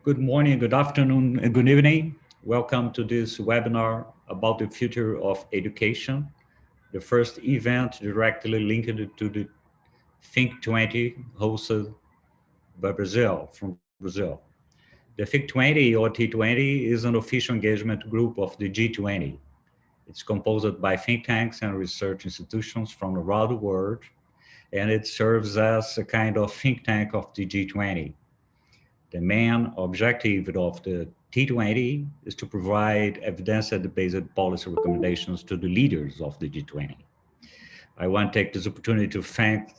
Good morning, good afternoon, and good evening. Welcome to this webinar about the future of education, the first event directly linked to the Think 20 hosted by from Brazil. The Think 20 or T20 is an official engagement group of the G20. It's composed by think tanks and research institutions from around the world, and it serves as a kind of think tank of the G20. The main objective of the T20 is to provide evidence-based policy recommendations to the leaders of the G20. I want to take this opportunity to thank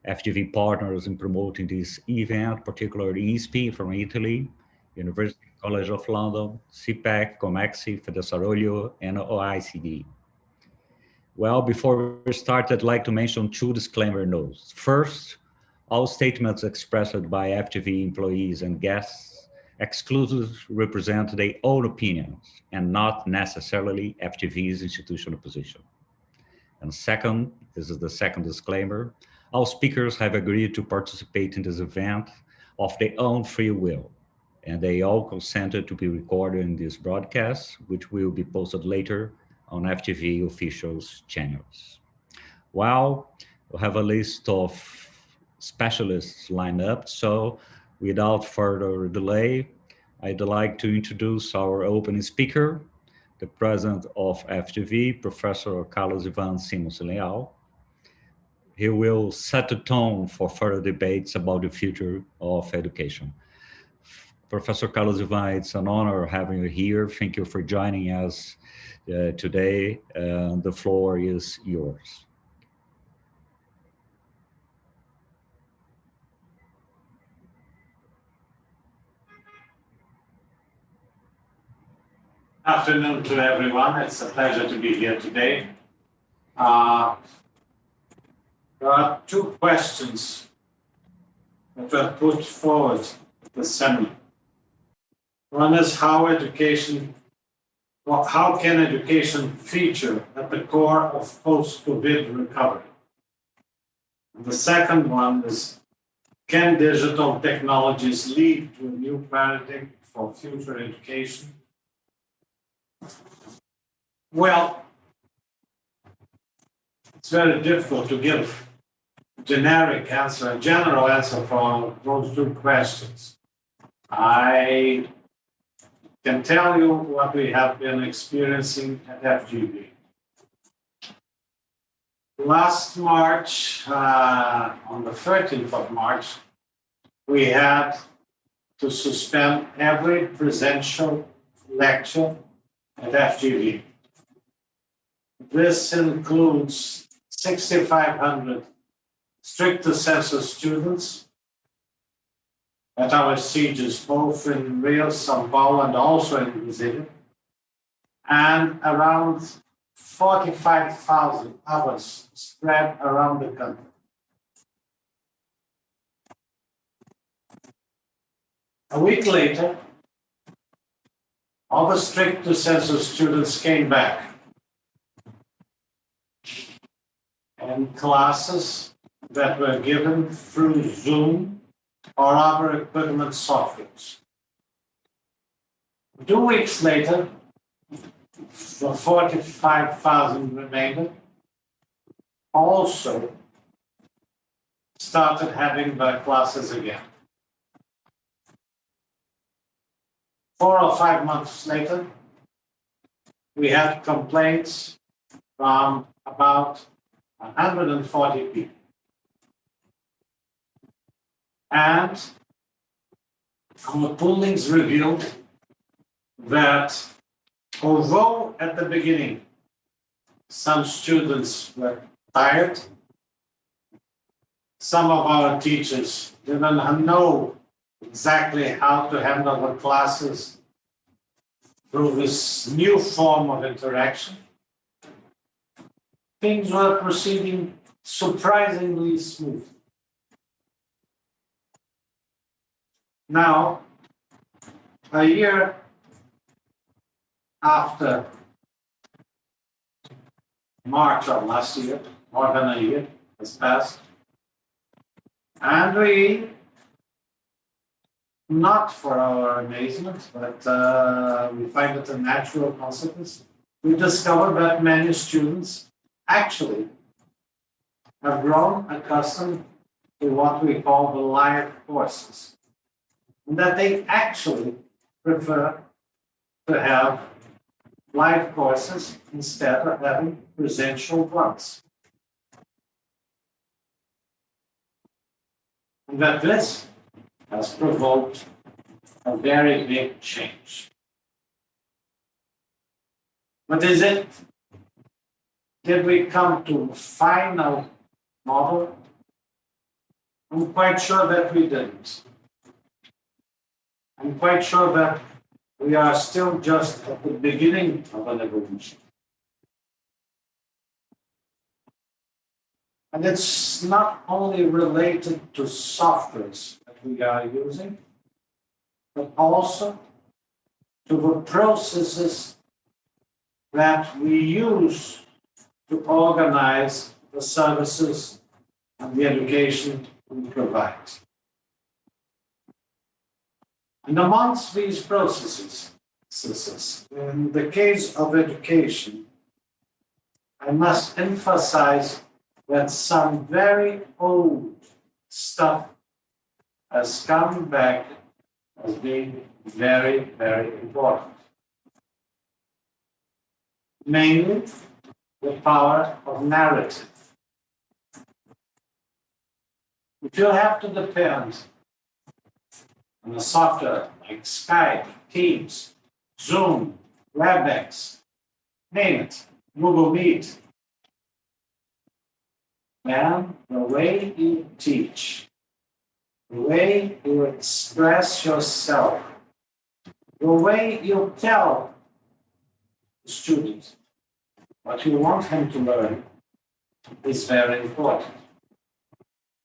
FGV partners in promoting this event, particularly ISPI from Italy, University College of London, CIPPEC, Comexi, Fedesarolio, and Oecd. Well, before we start, I'd like to mention two disclaimer notes. First, all statements expressed by FGV employees and guests exclusively represent their own opinions and not necessarily FGV's institutional position. And second, this is the second disclaimer, all speakers have agreed to participate in this event of their own free will, and they all consented to be recorded in this broadcast, which will be posted later on FGV officials channels. Well, we have a list of specialists lined up, so without further delay, I'd like to introduce our opening speaker, the president of FGV, Professor Carlos Ivan Simons Leal. He will set the tone for further debates about the future of education. Professor Carlos Ivan, it's an honor having you here. Thank you for joining us today. The floor is yours. Afternoon to everyone. It's a pleasure to be here today. There are two questions that were put forward at the seminar. One is how can education feature at the core of post-COVID recovery? And the second one is, can digital technologies lead to a new paradigm for future education? Well, it's very difficult to give a generic answer, a general answer for those two questions. I can tell you what we have been experiencing at FGV. Last March, on the 13th of March, we had to suspend every presential lecture at FGV. This includes 6,500 stricter census students at our CIPPECs, both in Rio, São Paulo, and also in Brazil, and around 45,000 others spread around the country. A week later, all the stricter census students came back, and classes that were given through Zoom or other equivalent softwares. 2 weeks later, the 45,000 remainder also started having their classes again. 4 or 5 months later, we had complaints from about 140 people. And our poolings revealed that although at the beginning some students were tired, some of our teachers didn't know exactly how to handle the classes through this new form of interaction, things were proceeding surprisingly smooth. Now, a year after March of last year, more than a year has passed, and we not for our amazement, but we find it a natural consequence, we discover that many students actually have grown accustomed to what we call the live courses, and that they actually prefer to have live courses instead of having presential ones. And that this has provoked a very big change. What is it? Did we come to a final model? I'm quite sure that we didn't. I'm quite sure that we are still just at the beginning of an evolution. And it's not only related to softwares that we are using, but also to the processes that we use to organize the services and the education we provide. And amongst these processes, in the case of education, I must emphasize that some very old stuff has come back as being very, very important. Mainly, the power of narrative. If you have to depend on a software like Skype, Teams, Zoom, WebEx, name it, Google Meet, then the way you teach, the way you express yourself, the way you tell the student what you want him to learn is very important.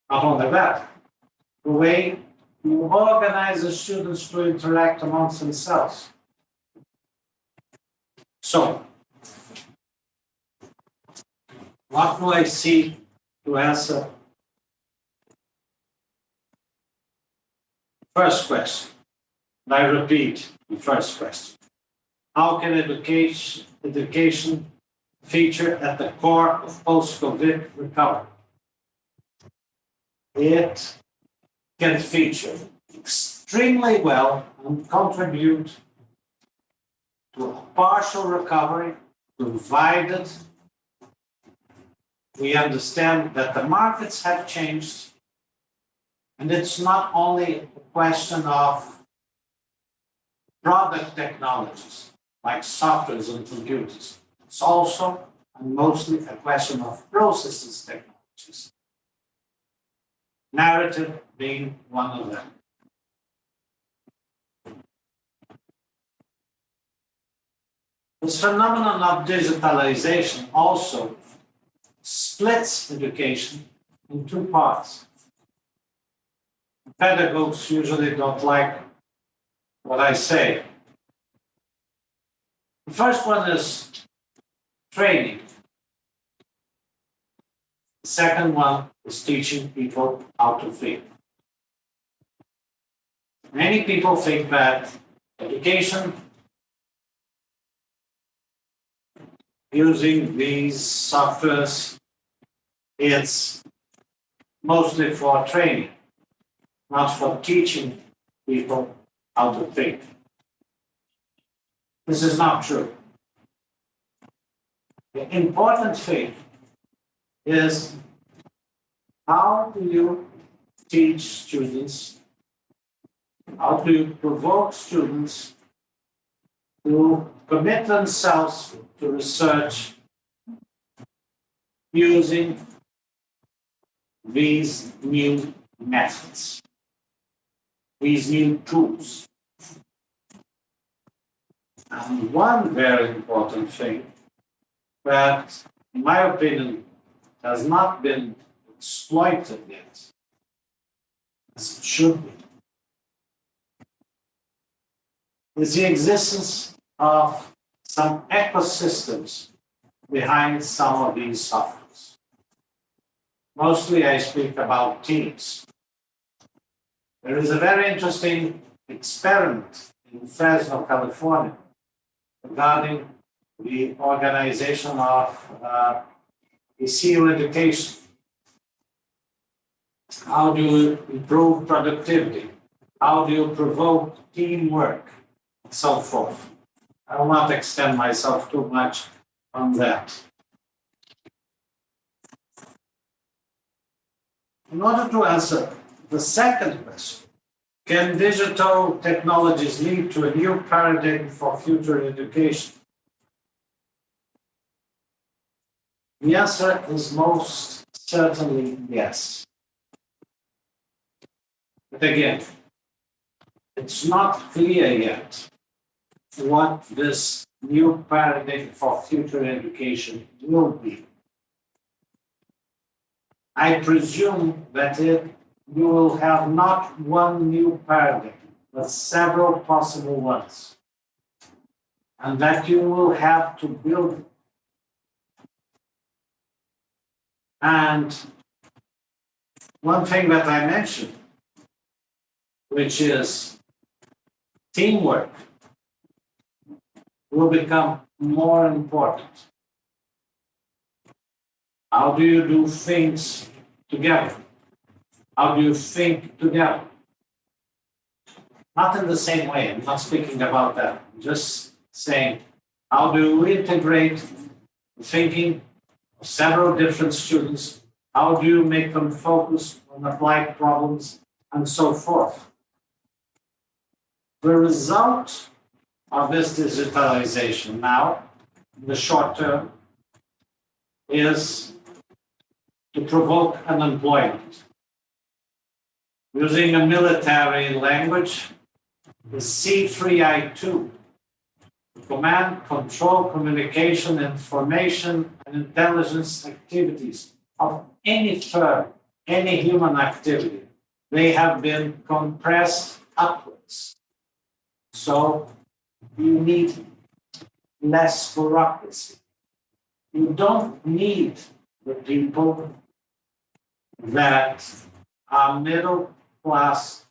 Not only that, the way you organize the students to interact amongst themselves. So, what do I see to answer? First question, and I repeat the first question. How can education feature at the core of post-COVID recovery? It can feature extremely well and contribute to a partial recovery, provided we understand that the markets have changed, and it's not only a question of product technologies like softwares and computers. It's also and mostly a question of processes technologies. Narrative being one of them. This phenomenon of digitalization also splits education in two parts. Pedagogues usually don't like what I say. The first one is training. The second one is teaching people how to think. Many people think that education using these softwares, it's mostly for training, not for teaching people how to think. This is not true. The important thing is, how do you teach students, how do you provoke students to commit themselves to research using these new methods, these new tools? And one very important thing that, in my opinion, has not been exploited yet, as it should be, is the existence of some ecosystems behind some of these softwares. Mostly I speak about teams. There is a very interesting experiment in Fresno, California, regarding the organization of ECU education. How do you improve productivity? How do you provoke teamwork? And so forth. I will not extend myself too much on that. In order to answer the second question, can digital technologies lead to a new paradigm for future education? The answer is most certainly yes. But again, it's not clear yet what this new paradigm for future education will be. I presume that you will have not one new paradigm, but several possible ones. And that you will have to build. And one thing that I mentioned, which is teamwork, will become more important. How do you do things together? How do you think together? Not in the same way, I'm not speaking about that. I'm just saying, how do you integrate the thinking of several different students? How do you make them focus on applied problems and so forth? The result of this digitalization now, in the short term, is to provoke unemployment. Using a military language, the C3I2, command, control, communication, information, and intelligence activities of any firm, any human activity, they have been compressed upwards. So you need less bureaucracy. You don't need the people that are middle class,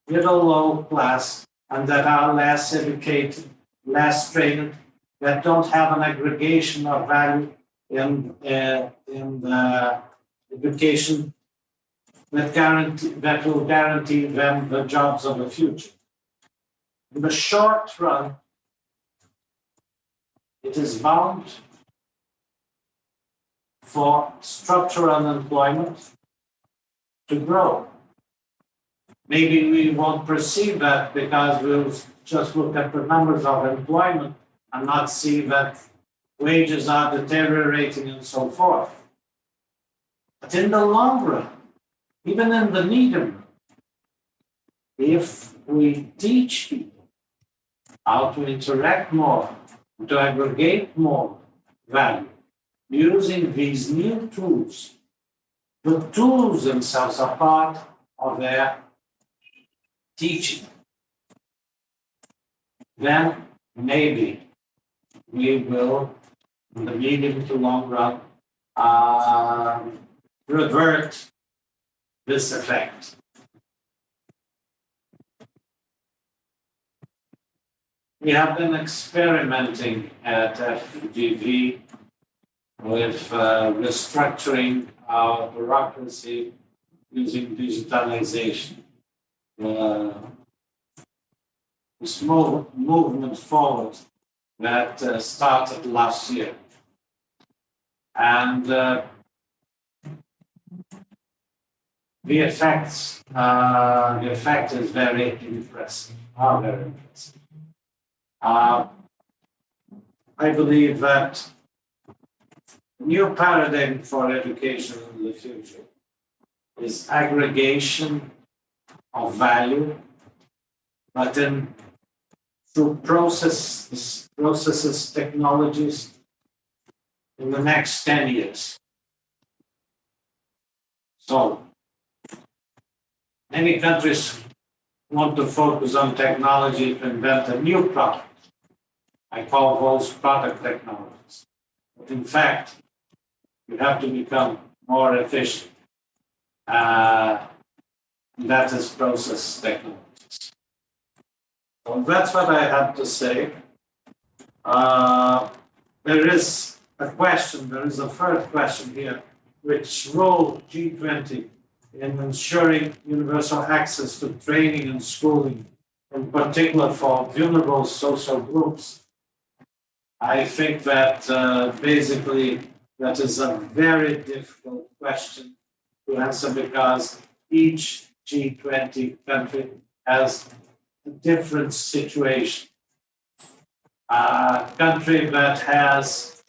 middle low class, and that are less educated, less trained, that don't have an aggregation of value in the education that will guarantee them the jobs of the future. In the short run, it is bound for structural unemployment to grow. Maybe we won't perceive that because we'll just look at the numbers of employment and not see that wages are deteriorating and so forth. But in the long run, even in the medium run, if we teach people how to interact more, to aggregate more value, using these new tools, the tools themselves are part of their teaching, then maybe we will, in the medium to long run, revert this effect. We have been experimenting at FGV with restructuring our bureaucracy using digitalization. This movement forward that started last year. And the effect is very impressive, very impressive. I believe that new paradigm for education in the future is aggregation of value, but then through processes, technologies in the next 10 years. So many countries want to focus on technology to invent a new product. I call those product technologies. But in fact, you have to become more efficient. That is process technologies. So that's what I have to say. There is a question, there is a third question here, which role G20 in ensuring universal access to training and schooling, in particular for vulnerable social groups. I think that basically that is a very difficult question to answer because each G20 country has a different situation. A country that has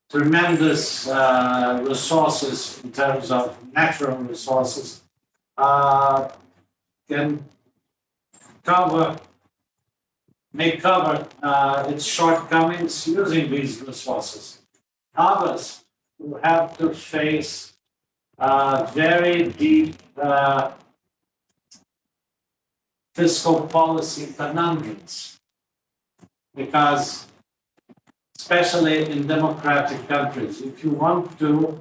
tremendous resources in terms of natural resources can may cover its shortcomings using these resources. Others who have to face very deep fiscal policy conundrums, because especially in democratic countries, if you want to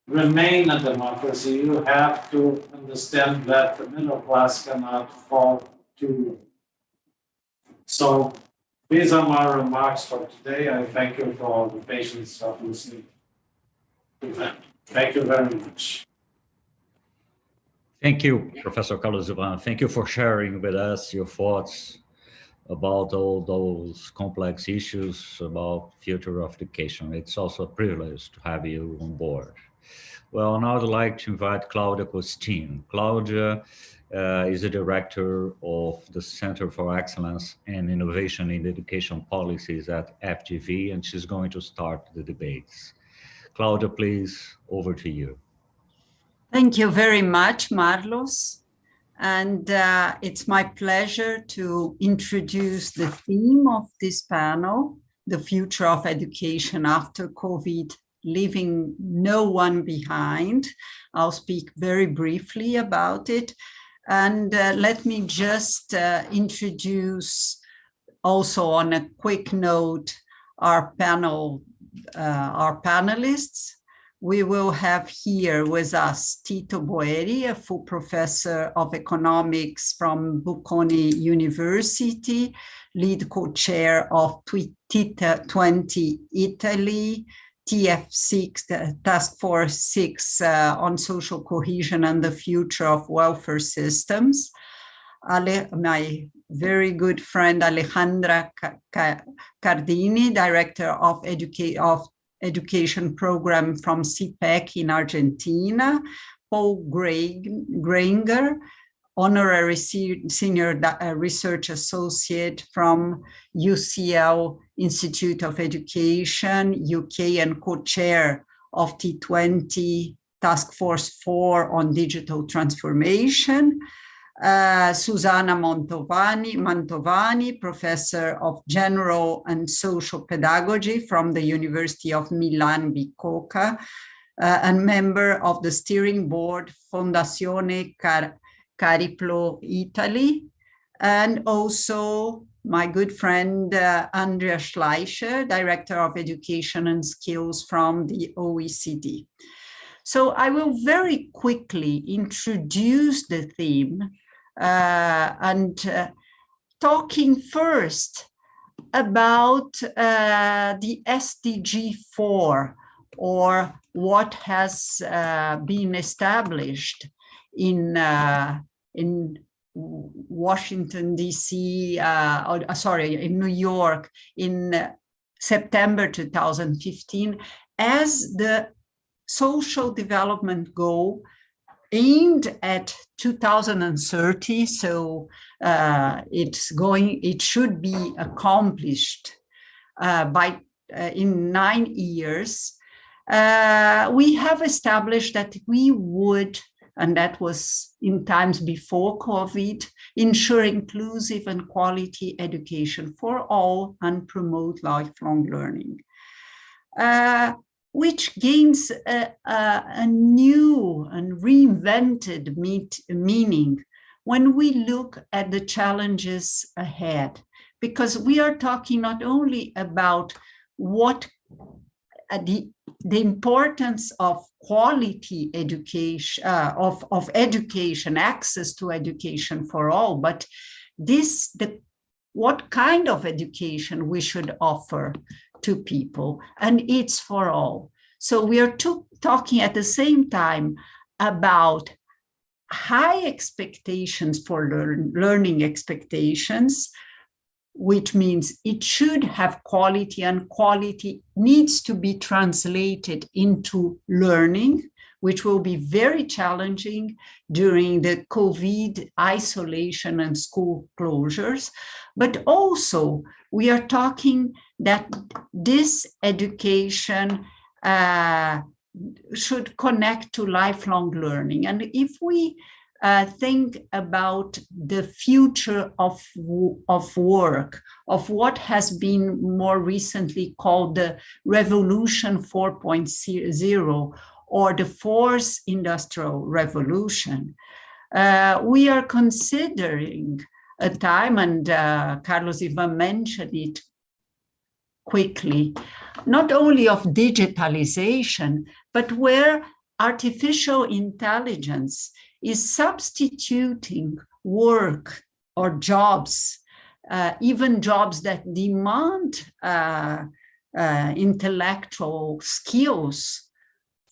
remain a democracy, you have to understand that the middle class cannot fall too low. So these are my remarks for today. I thank you for the patience of listening to them. Thank you very much. Thank you, Professor Carlos Ivan. Thank you for sharing with us your thoughts about all those complex issues about future of education. It's also a privilege to have you on board. Well, now I'd like to invite Claudia Costin. Claudia is the director of the Center for Excellence and Innovation in Education Policies at FGV, and she's going to start the debates. Claudia, please, over to you. Thank you very much, Marlos. And it's my pleasure to introduce the theme of this panel, the future of education after COVID, leaving no one behind. I'll speak very briefly about it. And let me just introduce also on a quick note our panelists. We will have here with us Tito Boeri, a full professor of economics from Bocconi University, lead co-chair of Tito 20 Italy, TF6, the Task Force 6 on Social Cohesion and the Future of Welfare Systems. My very good friend Alejandra Cardini, Director of Education Program from CIPPEC in Argentina, Paul Granger, Honorary Senior Research Associate from UCL Institute of Education, UK, and co-chair of T20 Task Force 4 on Digital Transformation, Susanna Mantovani, Professor of General and Social Pedagogy from the University of Milan Bicocca, and member of the steering board Fondazione Cariplo Italy, and also my good friend Andrea Schleicher, Director of Education and Skills from the OECD. So I will very quickly introduce the theme and talking first about the SDG 4, or what has been established in Washington, D.C., in New York in September 2015 as the social development goal aimed at 2030. So it should be accomplished in 9 years. We have established that we would, and that was in times before COVID, ensure inclusive and quality education for all and promote lifelong learning, which gains a new and reinvented meaning when we look at the challenges ahead, because we are talking not only about what the importance of quality education, of education, access to education for all, but what kind of education we should offer to people, and it's for all. So we are talking at the same time about high expectations for learning expectations, which means it should have quality, and quality needs to be translated into learning, which will be very challenging during the COVID isolation and school closures. But also, we are talking that this education should connect to lifelong learning. And if we think about the future of work, of what has been more recently called the Revolution 4.0, or the fourth industrial revolution, we are considering a time, and Carlos Ivan mentioned it quickly, not only of digitalization, but where artificial intelligence is substituting work or jobs, even jobs that demand intellectual skills,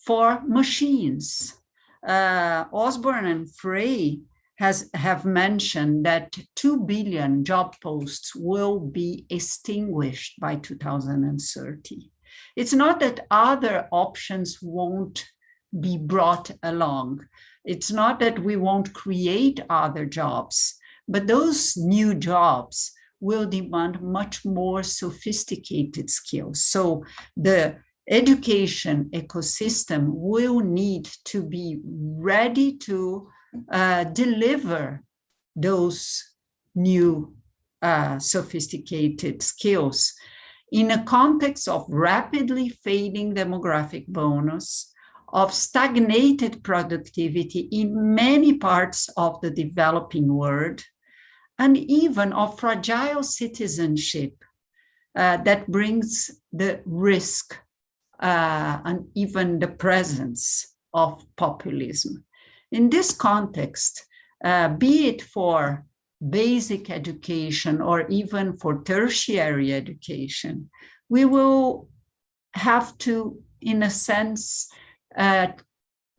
for machines. Osborne and Frey have mentioned that 2 billion job posts will be extinguished by 2030. It's not that other options won't be brought along. It's not that we won't create other jobs, but those new jobs will demand much more sophisticated skills. So the education ecosystem will need to be ready to deliver those new sophisticated skills in a context of rapidly fading demographic bonus, of stagnated productivity in many parts of the developing world, and even of fragile citizenship that brings the risk and even the presence of populism. In this context, be it for basic education or even for tertiary education, we will have to, in a sense,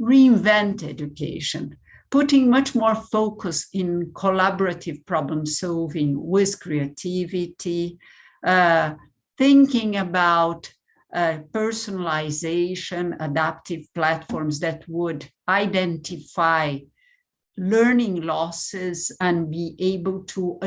reinvent education, putting much more focus in collaborative problem solving with creativity, thinking about personalization, adaptive platforms that would identify learning losses and be able to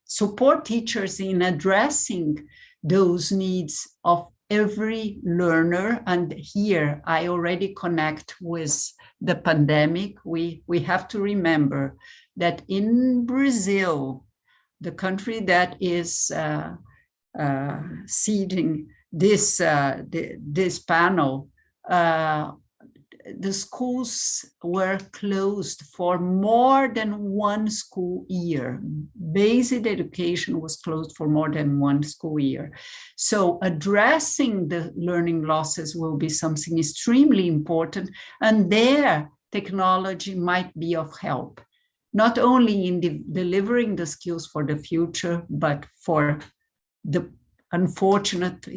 support teachers in addressing those needs of every learner. And here I already connect with the pandemic. We have to remember that in Brazil, the country that is seeding this panel, the schools were closed for more than one school year. Basic education was closed for more than one school year. So addressing the learning losses will be something extremely important, and there technology might be of help, not only in delivering the skills for the future, but for the unfortunate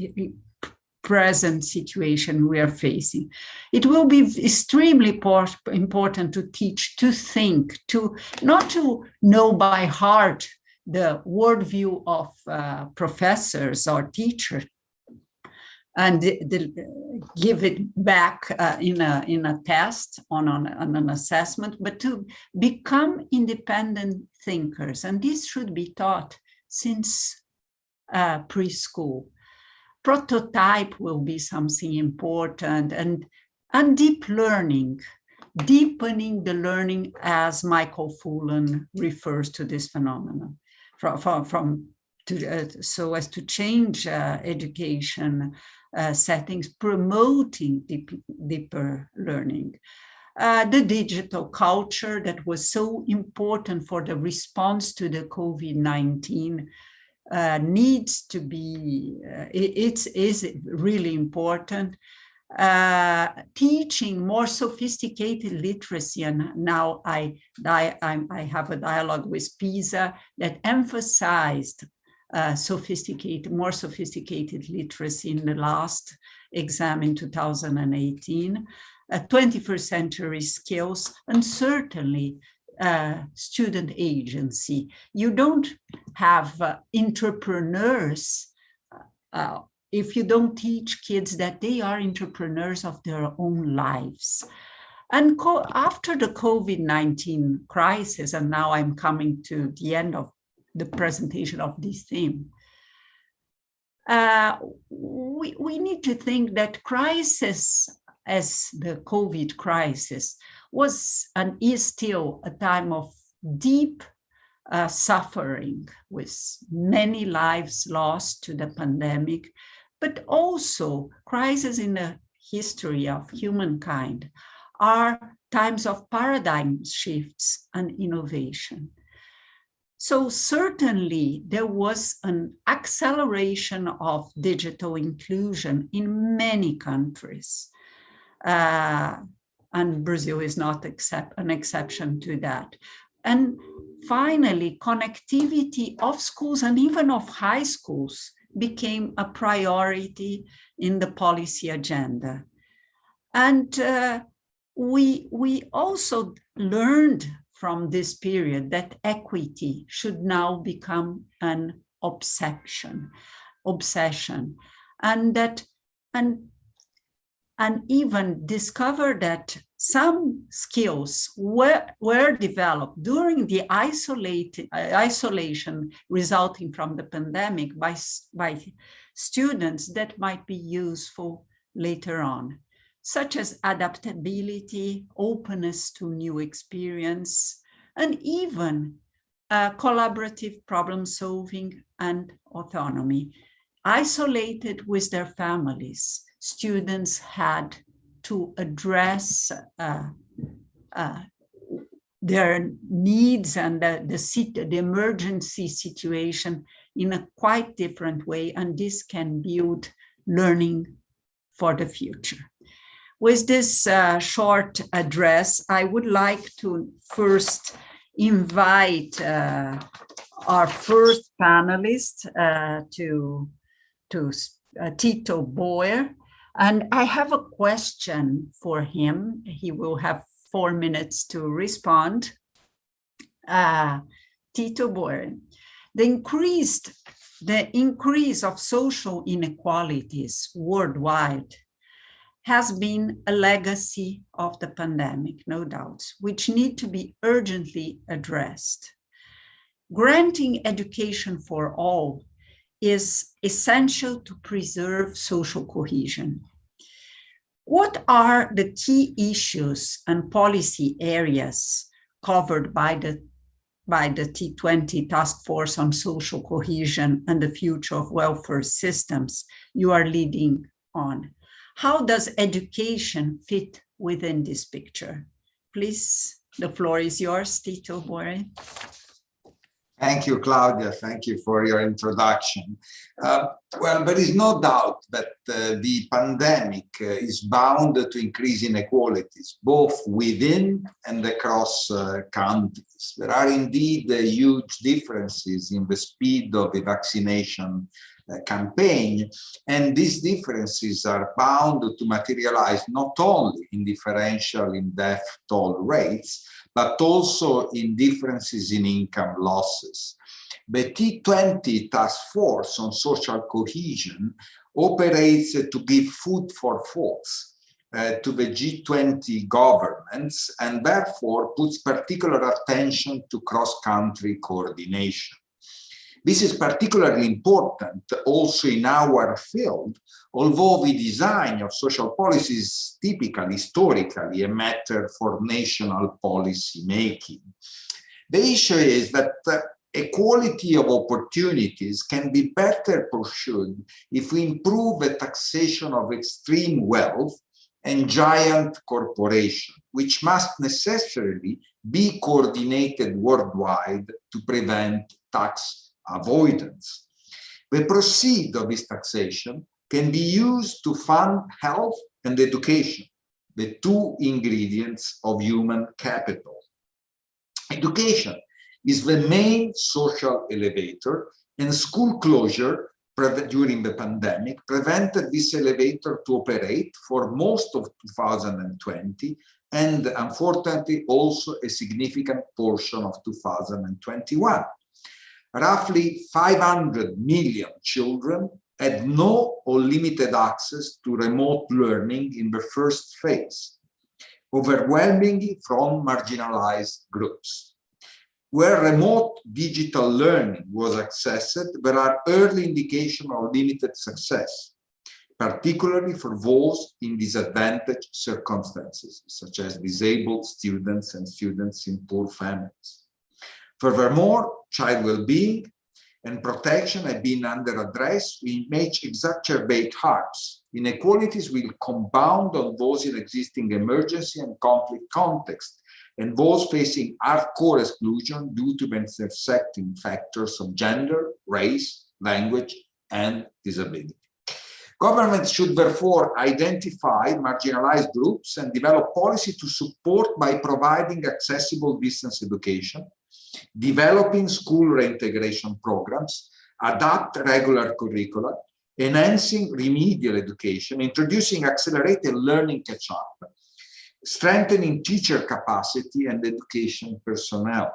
present situation we are facing. It will be extremely important to teach, to think, not to know by heart the worldview of professors or teachers and give it back in a test on an assessment, but to become independent thinkers. And this should be taught since preschool. Prototype will be something important, and deep learning, deepening the learning, as Michael Fullan refers to this phenomenon, so as to change education settings, promoting deeper learning. The digital culture that was so important for the response to the COVID-19 needs to be, it is really important. Teaching more sophisticated literacy, and now I have a dialogue with Pisa that emphasized more sophisticated literacy in the last exam in 2018, 21st century skills, and certainly student agency. You don't have entrepreneurs if you don't teach kids that they are entrepreneurs of their own lives. And after the COVID-19 crisis, and now I'm coming to the end of the presentation of this theme, we need to think that crisis, as the COVID crisis, was and is still a time of deep suffering, with many lives lost to the pandemic, but also crises in the history of humankind are times of paradigm shifts and innovation. So certainly there was an acceleration of digital inclusion in many countries. And Brazil is not an exception to that. And finally, connectivity of schools and even of high schools became a priority in the policy agenda. And we also learned from this period that equity should now become an obsession, and even discover that some skills were developed during the isolation resulting from the pandemic by students that might be useful later on, such as adaptability, openness to new experience, and even collaborative problem solving and autonomy. Isolated with their families, students had to address their needs and the emergency situation in a quite different way, and this can build learning for the future. With this short address, I would like to first invite our first panelist, to Tito Boeri. And I have a question for him. He will have 4 minutes to respond. Tito Boeri, the increase of social inequalities worldwide has been a legacy of the pandemic, no doubt, which need to be urgently addressed. Granting education for all is essential to preserve social cohesion. What are the key issues and policy areas covered by the T20 Task Force on Social Cohesion and the Future of Welfare Systems you are leading on? How does education fit within this picture? Please, the floor is yours, Tito Boeri. Thank you, Claudia. Thank you for your introduction. Well, there is no doubt that the pandemic is bound to increase inequalities, both within and across countries. There are indeed huge differences in the speed of the vaccination campaign, and these differences are bound to materialize not only in differential in death toll rates, but also in differences in income losses. The T20 Task Force on Social Cohesion operates to give food for thoughts to the G20 governments, and therefore puts particular attention to cross-country coordination. This is particularly important also in our field, although the design of social policy is typically, historically, a matter for national policy making. The issue is that equality of opportunities can be better pursued if we improve the taxation of extreme wealth and giant corporations, which must necessarily be coordinated worldwide to prevent tax avoidance. The proceeds of this taxation can be used to fund health and education, the two ingredients of human capital. Education is the main social elevator, and school closure during the pandemic prevented this elevator to operate for most of 2020, and unfortunately also a significant portion of 2021. Roughly 500 million children had no or limited access to remote learning in the first phase, overwhelmingly from marginalized groups. Where remote digital learning was accessed, there are early indications of limited success, particularly for those in disadvantaged circumstances, such as disabled students and students in poor families. Furthermore, child well-being and protection have been under address, which may exacerbate harms. Inequalities will compound on those in existing emergency and conflict contexts, and those facing hardcore exclusion due to the intersecting factors of gender, race, language, and disability. Governments should therefore identify marginalized groups and develop policy to support by providing accessible distance education, developing school reintegration programs, adapt regular curricula, enhancing remedial education, introducing accelerated learning catch-up, strengthening teacher capacity and education personnel.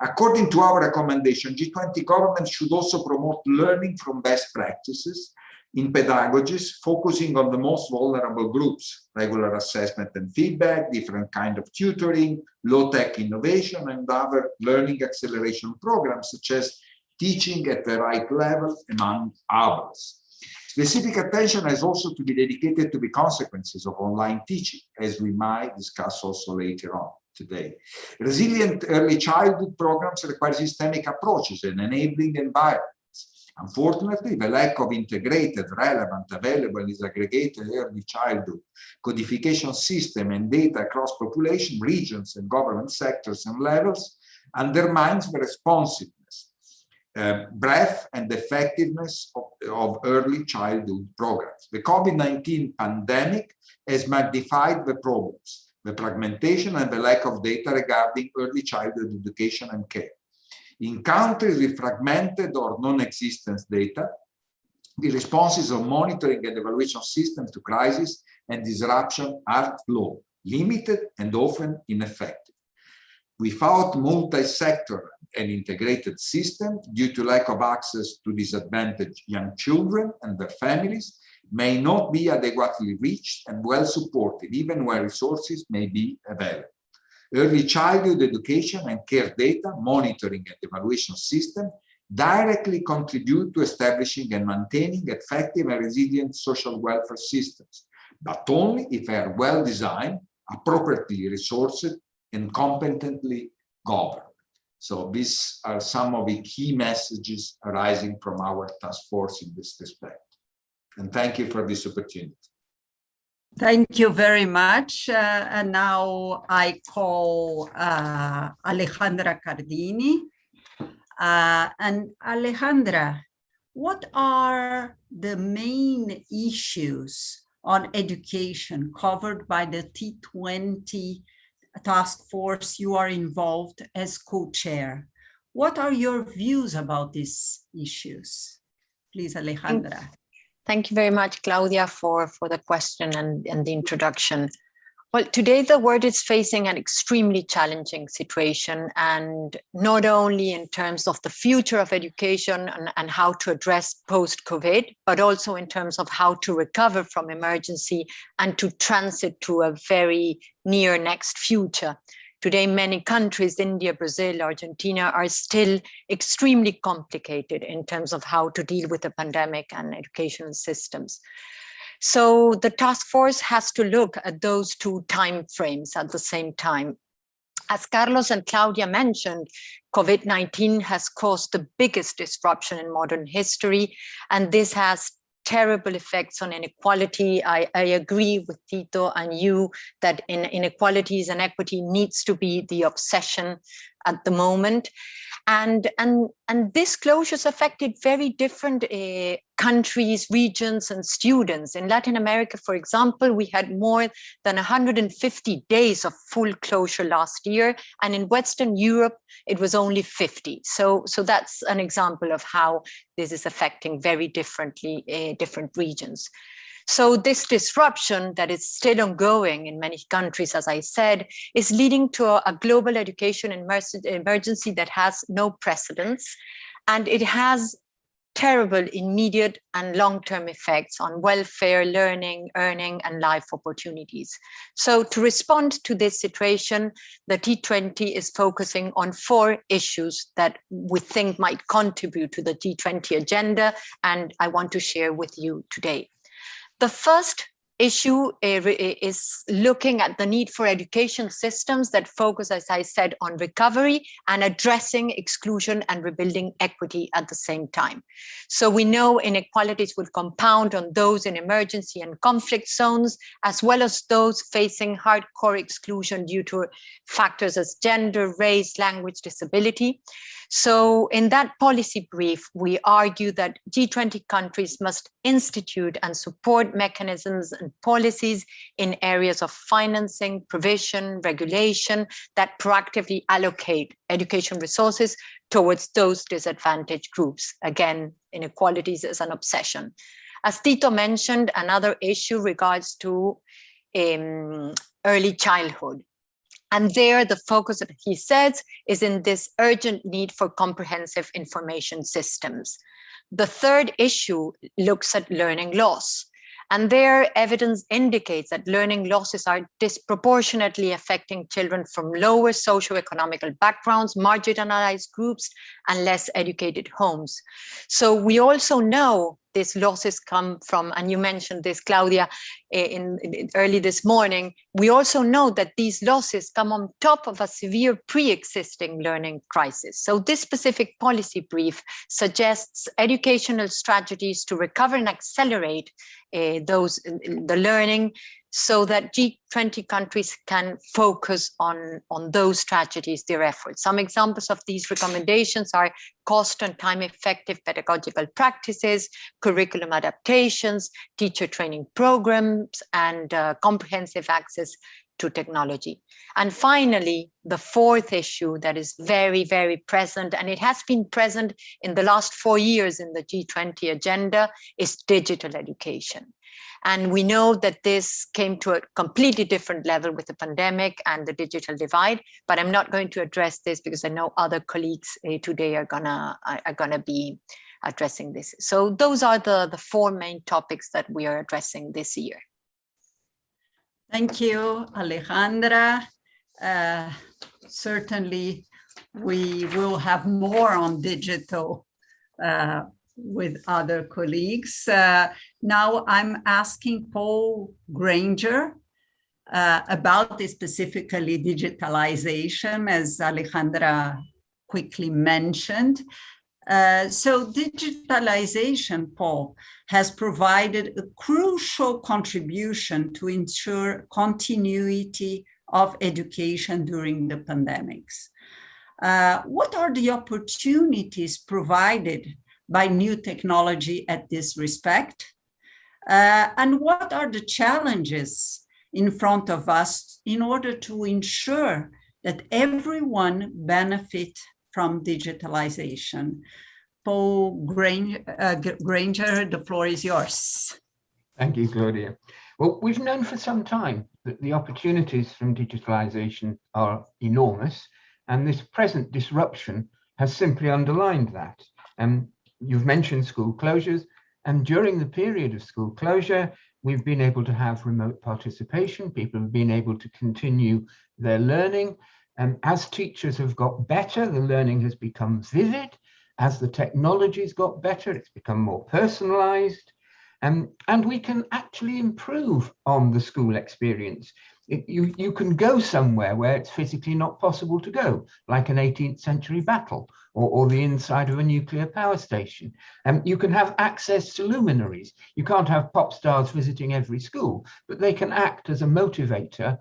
According to our recommendation, G20 governments should also promote learning from best practices in pedagogies, focusing on the most vulnerable groups, regular assessment and feedback, different kind of tutoring, low-tech innovation, and other learning acceleration programs, such as teaching at the right level, among others. Specific attention has also to be dedicated to the consequences of online teaching, as we might discuss also later on today. Resilient early childhood programs require systemic approaches and enabling environments. Unfortunately, the lack of integrated, relevant, available, and disaggregated early childhood codification system and data across population, regions, and government sectors and levels undermines the responsiveness, breadth, and effectiveness of early childhood programs. The COVID-19 pandemic has magnified the problems, the fragmentation and the lack of data regarding early childhood education and care. In countries with fragmented or non-existent data, the responses of monitoring and evaluation systems to crisis and disruption are low, limited, and often ineffective. Without multi-sector and integrated system, due to lack of access to disadvantaged young children and their families, may not be adequately reached and well supported, even where resources may be available. Early childhood education and care data monitoring and evaluation system directly contribute to establishing and maintaining effective and resilient social welfare systems, but only if they are well designed, appropriately resourced, and competently governed. So these are some of the key messages arising from our task force in this respect. And thank you for this opportunity. Thank you very much. And now I call Alejandra Cardini. And Alejandra, what are the main issues on education covered by the T20 task force you are involved as co-chair? What are your views about these issues? Please, Alejandra. Thank you very much, Claudia, for the question and the introduction. Well, today the world is facing an extremely challenging situation, and not only in terms of the future of education and how to address post-COVID, but also in terms of how to recover from emergency and to transit to a very near next future. Today, many countries, India, Brazil, Argentina, are still extremely complicated in terms of how to deal with the pandemic and educational systems. So the task force has to look at those two time frames at the same time. As Carlos and Claudia mentioned, COVID-19 has caused the biggest disruption in modern history, and this has terrible effects on inequality. I agree with Tito and you that inequalities and equity needs to be the obsession at the moment. And this closures affected very different countries, regions, and students. In Latin America, for example, we had more than 150 days of full closure last year. And in Western Europe, it was only 50. So that's an example of how this is affecting very differently different regions. So this disruption that is still ongoing in many countries, as I said, is leading to a global education emergency that has no precedents, and it has terrible immediate and long-term effects on welfare, learning, earning, and life opportunities. So to respond to this situation, the G20 is focusing on 4 issues that we think might contribute to the G20 agenda, and I want to share with you today. The first issue is looking at the need for education systems that focus, as I said, on recovery and addressing exclusion and rebuilding equity at the same time. So we know inequalities will compound on those in emergency and conflict zones, as well as those facing hardcore exclusion due to factors as gender, race, language, disability. So in that policy brief, we argue that G20 countries must institute and support mechanisms and policies in areas of financing, provision, regulation that proactively allocate education resources towards those disadvantaged groups. Again, inequalities is an obsession. As Tito mentioned, another issue regards to early childhood. And there, the focus that he says is in this urgent need for comprehensive information systems. The third issue looks at learning loss. And there, evidence indicates that learning losses are disproportionately affecting children from lower socioeconomic backgrounds, marginalized groups, and less educated homes. So we also know these losses come from, and you mentioned this, Claudia, early this morning, we also know that these losses come on top of a severe pre-existing learning crisis. So this specific policy brief suggests educational strategies to recover and accelerate the learning, so that G20 countries can focus on those tragedies, their efforts. Some examples of these recommendations are cost and time effective pedagogical practices, curriculum adaptations, teacher training programs, and comprehensive access to technology. And finally, the fourth issue that is very, very present, and it has been present in the last 4 years in the G20 agenda, is digital education. And we know that this came to a completely different level with the pandemic and the digital divide, but I'm not going to address this because I know other colleagues today are gonna be addressing this. So those are the 4 main topics that we are addressing this year. Thank you, Alejandra. Certainly, we will have more on digital with other colleagues. Now I'm asking Paul Granger about this, specifically digitalization, as Alejandra quickly mentioned. So digitalization, Paul, has provided a crucial contribution to ensure continuity of education during the pandemics. What are the opportunities provided by new technology at this respect? And what are the challenges in front of us in order to ensure that everyone benefits from digitalization? Paul Granger, the floor is yours. Thank you, Claudia. Well, we've known for some time that the opportunities from digitalization are enormous, and this present disruption has simply underlined that. You've mentioned school closures, and during the period of school closure, we've been able to have remote participation. People have been able to continue their learning. As teachers have got better, the learning has become vivid. As the technology's got better, it's become more personalized. And we can actually improve on the school experience. You can go somewhere where it's physically not possible to go, like an 18th century battle or the inside of a nuclear power station. You can have access to luminaries. You can't have pop stars visiting every school, but they can act as a motivator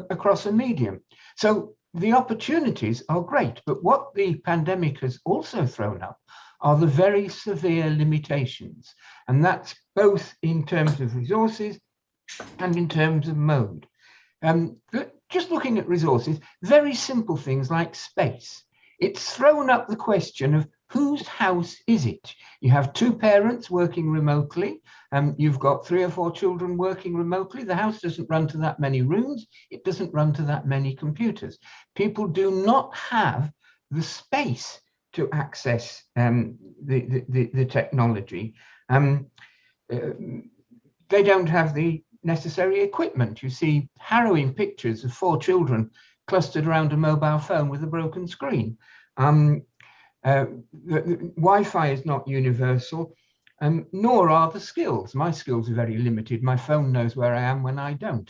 across a medium. So the opportunities are great, but what the pandemic has also thrown up are the very severe limitations. And that's both in terms of resources and in terms of mode. Just looking at resources, very simple things like space. It's thrown up the question of whose house is it? You have two parents working remotely, you've got 3 or 4 children working remotely. The house doesn't run to that many rooms. It doesn't run to that many computers. People do not have the space to access the technology. They don't have the necessary equipment. You see harrowing pictures of 4 children clustered around a mobile phone with a broken screen. Wi-Fi is not universal, nor are the skills. My skills are very limited. My phone knows where I am when I don't.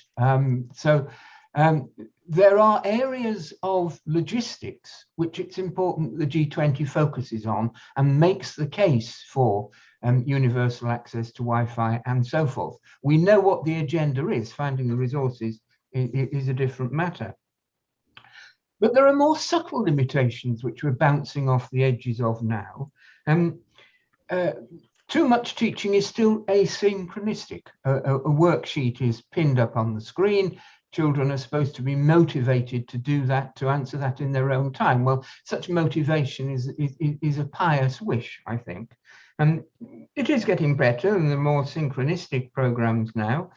There are areas of logistics which it's important the G20 focuses on and makes the case for universal access to Wi-Fi and so forth. We know what the agenda is. Finding the resources is a different matter. But there are more subtle limitations which we're bouncing off the edges of now. Too much teaching is still asynchronistic. A worksheet is pinned up on the screen. Children are supposed to be motivated to do that, to answer that in their own time. Well, such motivation is a pious wish, I think. And it is getting better and there are more synchronistic programs now,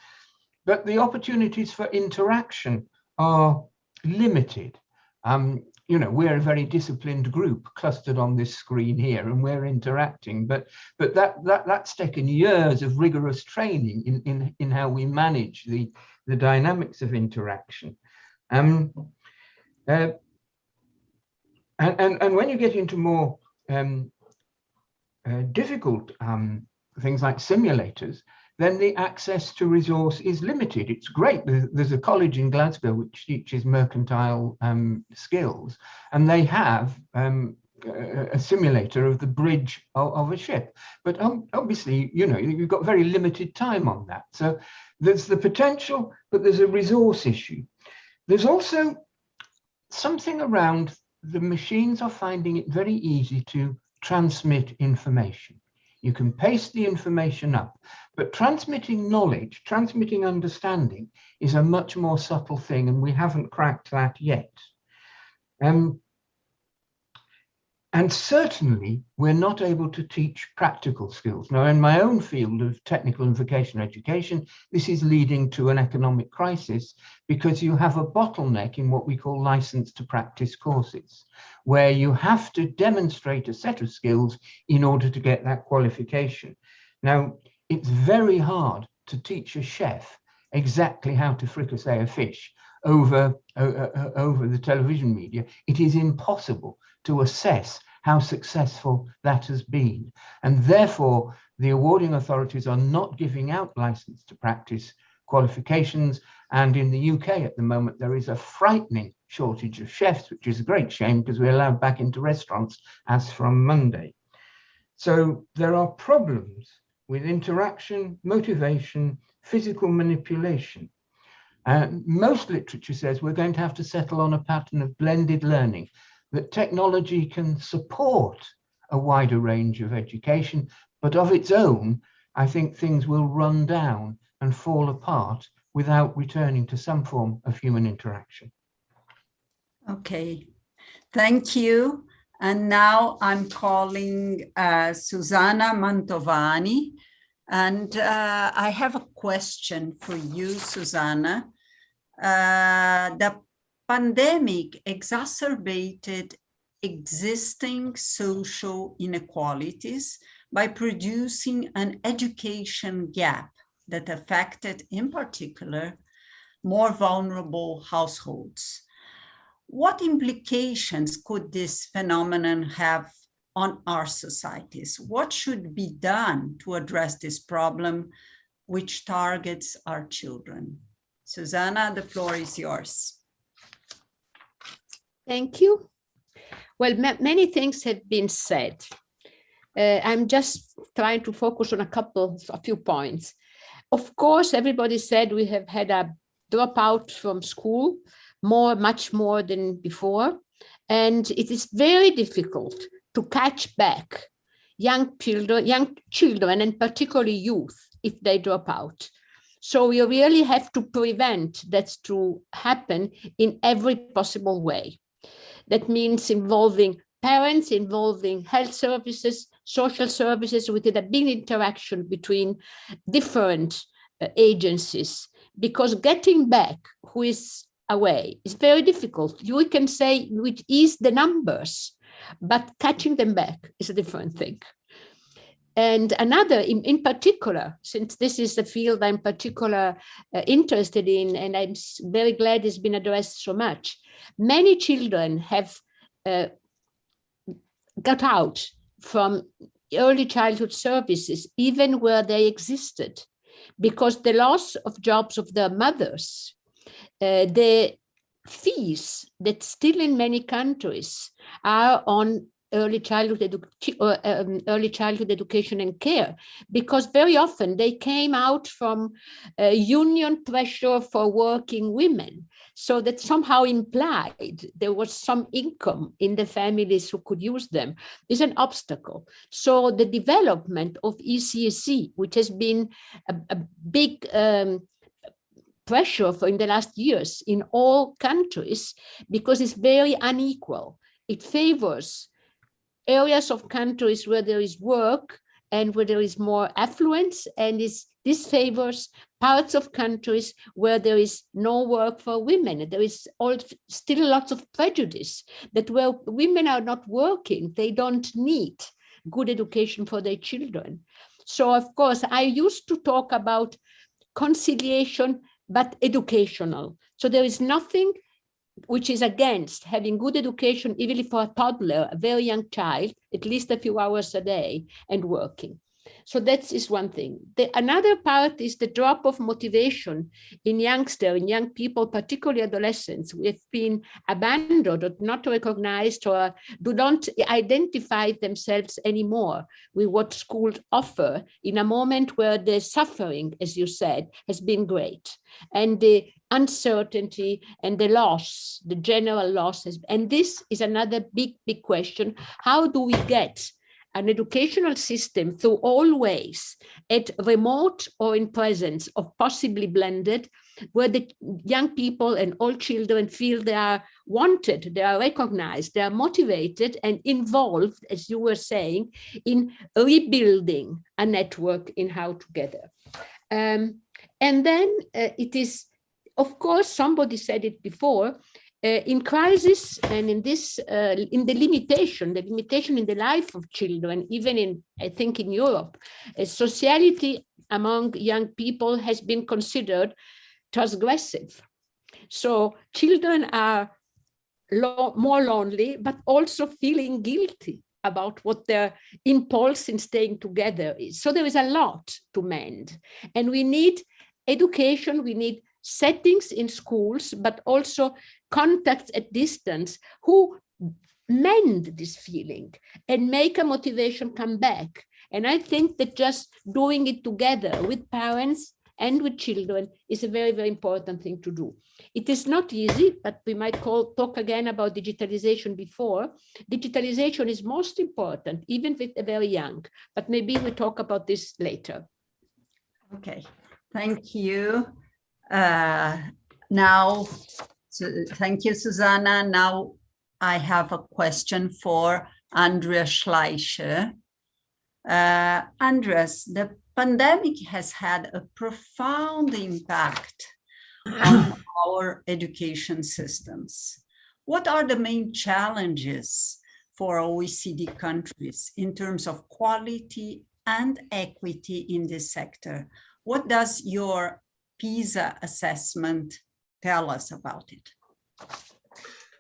but the opportunities for interaction are limited. You know, we're a very disciplined group clustered on this screen here and we're interacting, but that's taken years of rigorous training in how we manage the dynamics of interaction. And when you get into more difficult things like simulators, then the access to resource is limited. It's great. There's a college in Glasgow which teaches mercantile skills, and they have a simulator of the bridge of a ship. But obviously, you know, you've got very limited time on that. So there's the potential, but there's a resource issue. There's also something around the machines are finding it very easy to transmit information. You can paste the information up, but transmitting knowledge, transmitting understanding is a much more subtle thing, and we haven't cracked that yet. And certainly, we're not able to teach practical skills. Now, in my own field of technical and vocational education, this is leading to an economic crisis because you have a bottleneck in what we call license to practice courses, where you have to demonstrate a set of skills in order to get that qualification. Now, it's very hard to teach a chef exactly how to fricassee a fish over the television media. It is impossible to assess how successful that has been. And therefore, the awarding authorities are not giving out license to practice qualifications. And in the UK at the moment, there is a frightening shortage of chefs, which is a great shame because we're allowed back into restaurants as from Monday. So there are problems with interaction, motivation, physical manipulation. Most literature says we're going to have to settle on a pattern of blended learning, that technology can support a wider range of education, but of its own, I think things will run down and fall apart without returning to some form of human interaction. Okay, thank you. And now I'm calling Susanna Mantovani. And I have a question for you, Susanna. The pandemic exacerbated existing social inequalities by producing an education gap that affected, in particular, more vulnerable households. What implications could this phenomenon have on our societies? What should be done to address this problem, which targets our children? Susanna, the floor is yours. Thank you. Well, many things have been said. I'm just trying to focus on a few points. Of course, everybody said we have had a dropout from school, much more than before. And it is very difficult to catch back young children and particularly youth if they drop out. So we really have to prevent that to happen in every possible way. That means involving parents, involving health services, social services, with a big interaction between different agencies, because getting back who is away is very difficult. You can say which is the numbers, but catching them back is a different thing. And another, in particular, since this is the field I'm particularly interested in, and I'm very glad it's been addressed so much, many children have got out from early childhood services, even where they existed, because the loss of jobs of their mothers, the fees that still in many countries are on early childhood education and care, because very often they came out from union pressure for working women, so that somehow implied there was some income in the families who could use them, is an obstacle. So the development of ECSE, which has been a big pressure for in the last years in all countries, because it's very unequal. It favors areas of countries where there is work and where there is more affluence, and this favors parts of countries where there is no work for women. There is still lots of prejudice that where women are not working, they don't need good education for their children. So of course, I used to talk about conciliation, but educational. So there is nothing which is against having good education, even for a toddler, a very young child, at least a few hours a day, and working. So that is one thing. Another part is the drop of motivation in young people, particularly adolescents, who have been abandoned or not recognized or do not identify themselves anymore with what schools offer in a moment where the suffering, as you said, has been great. And the uncertainty and the loss, the general losses. And this is another big question. How do we get an educational system through all ways, at remote or in presence, or possibly blended, where the young people and all children feel they are wanted, they are recognized, they are motivated and involved, as you were saying, in rebuilding a network in how together. And then it is, of course, somebody said it before, in crisis and in this, in the limitation in the life of children, even in, I think in Europe, sociality among young people has been considered transgressive. So children are more lonely, but also feeling guilty about what their impulse in staying together is. So there is a lot to mend, and we need education, we need settings in schools, but also contacts at distance who mend this feeling and make a motivation come back. And I think that just doing it together with parents and with children is a very, very important thing to do. It is not easy, but we might talk again about digitalization before. Digitalization is most important, even with the very young, but maybe we'll talk about this later. Okay, thank you. Now, thank you, Susanna. Now I have a question for Andrea Schleicher. Andres, the pandemic has had a profound impact on our education systems. What are the main challenges for OECD countries in terms of quality and equity in this sector? What does your Pisa assessment tell us about it?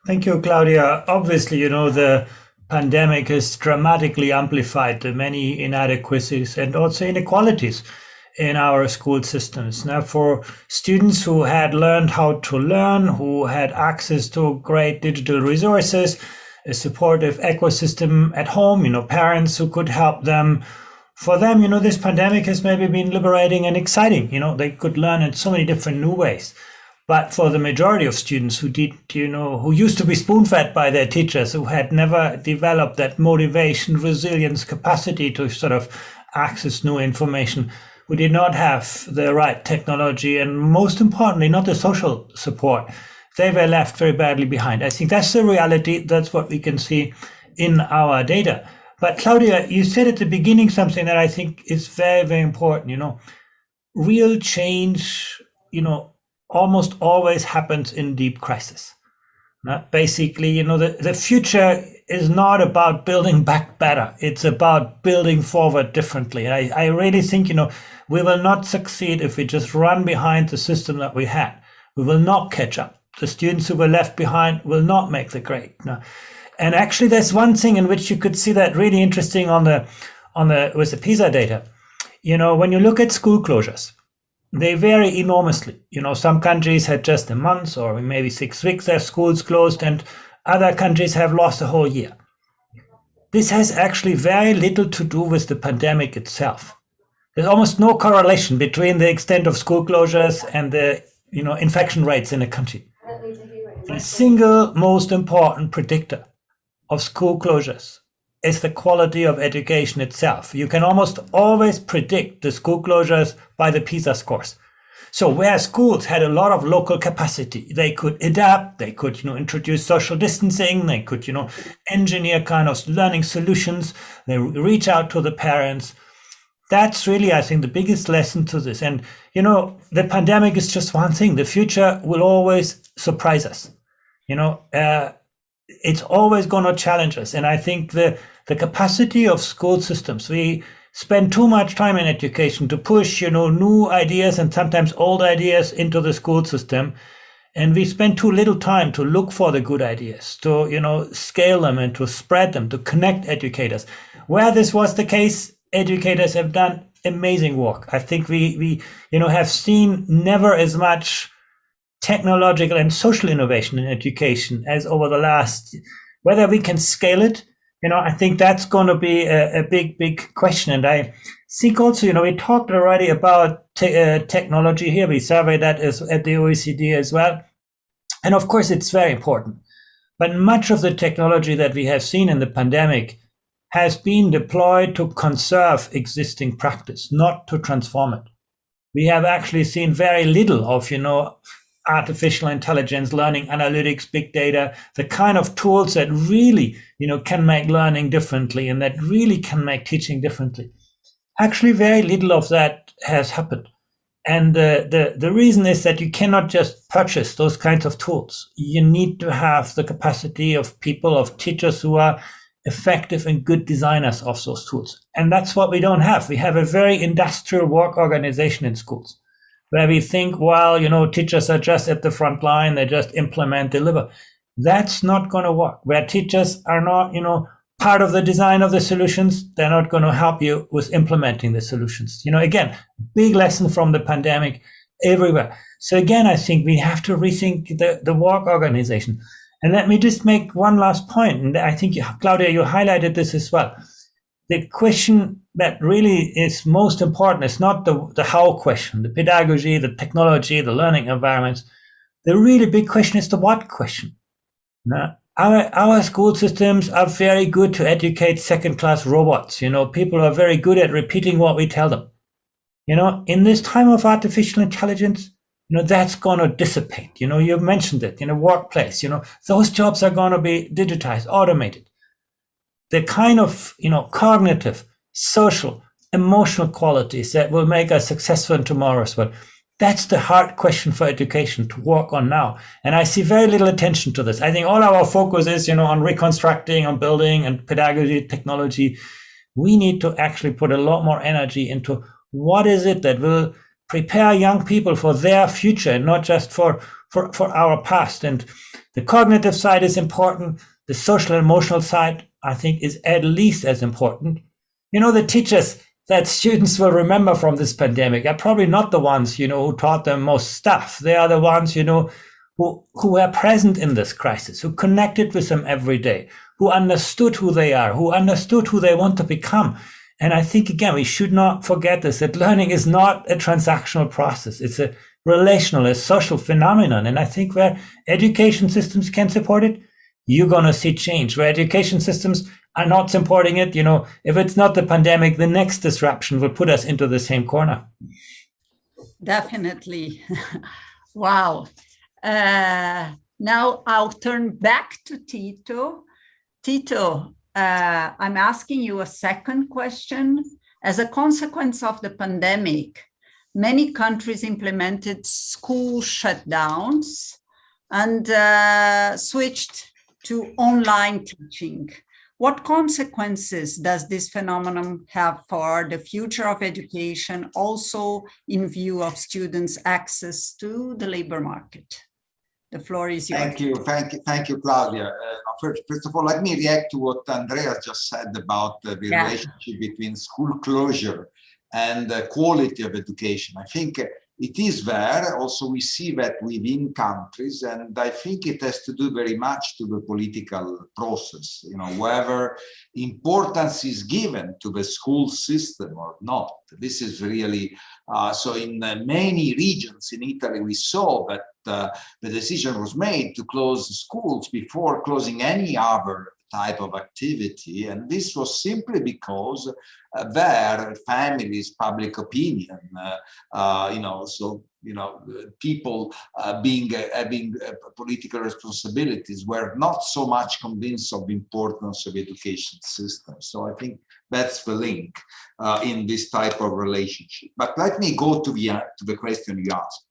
Thank you, Claudia. Obviously, the pandemic has dramatically amplified the many inadequacies and also inequalities in our school systems. Now, for students who had learned how to learn, who had access to great digital resources, a supportive ecosystem at home, parents who could help them, for them, this pandemic has maybe been liberating and exciting. They could learn in so many different new ways. But for the majority of students who who used to be spoon-fed by their teachers, who had never developed that motivation, resilience, capacity to sort of access new information, who did not have the right technology, and most importantly, not the social support, they were left very badly behind. I think that's the reality. That's what we can see in our data. But Claudia, you said at the beginning something that I think is very, very important. Real change, almost always happens in deep crisis. Basically, the future is not about building back better. It's about building forward differently. I really think, we will not succeed if we just run behind the system that we had. We will not catch up. The students who were left behind will not make the grade. And actually, there's one thing in which you could see that really interesting with the PISA data. When you look at school closures, they vary enormously. Some countries had just a month or maybe 6 weeks their schools closed, and other countries have lost a whole year. This has actually very little to do with the pandemic itself. There's almost no correlation between the extent of school closures and the infection rates in a country. The single most important predictor of school closures is the quality of education itself. You can almost always predict the school closures by the PISA scores. So where schools had a lot of local capacity, they could adapt, they could introduce social distancing, they could engineer kind of learning solutions, they reach out to the parents. That's really, I think, the biggest lesson to this. And the pandemic is just one thing. The future will always surprise us. It's always going to challenge us. And I think the capacity of school systems, we spend too much time in education to push, new ideas and sometimes old ideas into the school system. And we spend too little time to look for the good ideas, to, scale them and to spread them, to connect educators. Where this was the case, educators have done amazing work. I think we have seen never as much technological and social innovation in education as over the last. Whether we can scale it, I think that's going to be a big question. And I think also, we talked already about technology here. We surveyed that at the OECD as well. And of course, it's very important. But much of the technology that we have seen in the pandemic has been deployed to conserve existing practice, not to transform it. We have actually seen very little of, artificial intelligence, learning analytics, big data, the kind of tools that really, can make learning differently and that really can make teaching differently. Actually, very little of that has happened. And the reason is that you cannot just purchase those kinds of tools. You need to have the capacity of people, of teachers who are effective and good designers of those tools. And that's what we don't have. We have a very industrial work organization in schools where we think, teachers are just at the front line, they just implement, deliver. That's not going to work. Where teachers are not, part of the design of the solutions, they're not going to help you with implementing the solutions. Again, big lesson from the pandemic everywhere. So again, I think we have to rethink the work organization. And let me just make one last point. And I think, Claudia, you highlighted this as well. The question that really is most important is not the how question, the pedagogy, the technology, the learning environments. The really big question is the what question. Now, our school systems are very good to educate second-class robots. People are very good at repeating what we tell them. In this time of artificial intelligence, that's going to dissipate. You've mentioned it in a workplace. Those jobs are going to be digitized, automated. The kind of, cognitive, social, emotional qualities that will make us successful in tomorrow's world. That's the hard question for education to work on now. And I see very little attention to this. I think all our focus is, on reconstructing, on building and pedagogy, technology. We need to actually put a lot more energy into what is it that will prepare young people for their future and not just for our past. And the cognitive side is important. The social and emotional side, I think, is at least as important. The teachers that students will remember from this pandemic are probably not the ones, who taught them most stuff. They are the ones, who were present in this crisis, who connected with them every day, who understood who they are, who understood who they want to become. And I think, again, we should not forget this, that learning is not a transactional process. It's a relational, a social phenomenon. And I think where education systems can support it, you're going to see change. Where education systems are not supporting it, if it's not the pandemic, the next disruption will put us into the same corner. Definitely. Wow. Now I'll turn back to Tito. Tito, I'm asking you a second question. As a consequence of the pandemic, many countries implemented school shutdowns and switched to online teaching. What consequences does this phenomenon have for the future of education, also in view of students' access to the labor market? The floor is yours. Thank you, Claudia. First of all, let me react to what Andrea just said about the relationship between school closure and the quality of education. I think it is there. Also, we see that within countries, and I think it has to do very much to the political process, whether importance is given to the school system or not. This is really, so in many regions in Italy, we saw that the decision was made to close schools before closing any other type of activity, and this was simply because their families, public opinion, people having political responsibilities were not so much convinced of the importance of education system. So I think that's the link in this type of relationship. But let me go to the question you asked.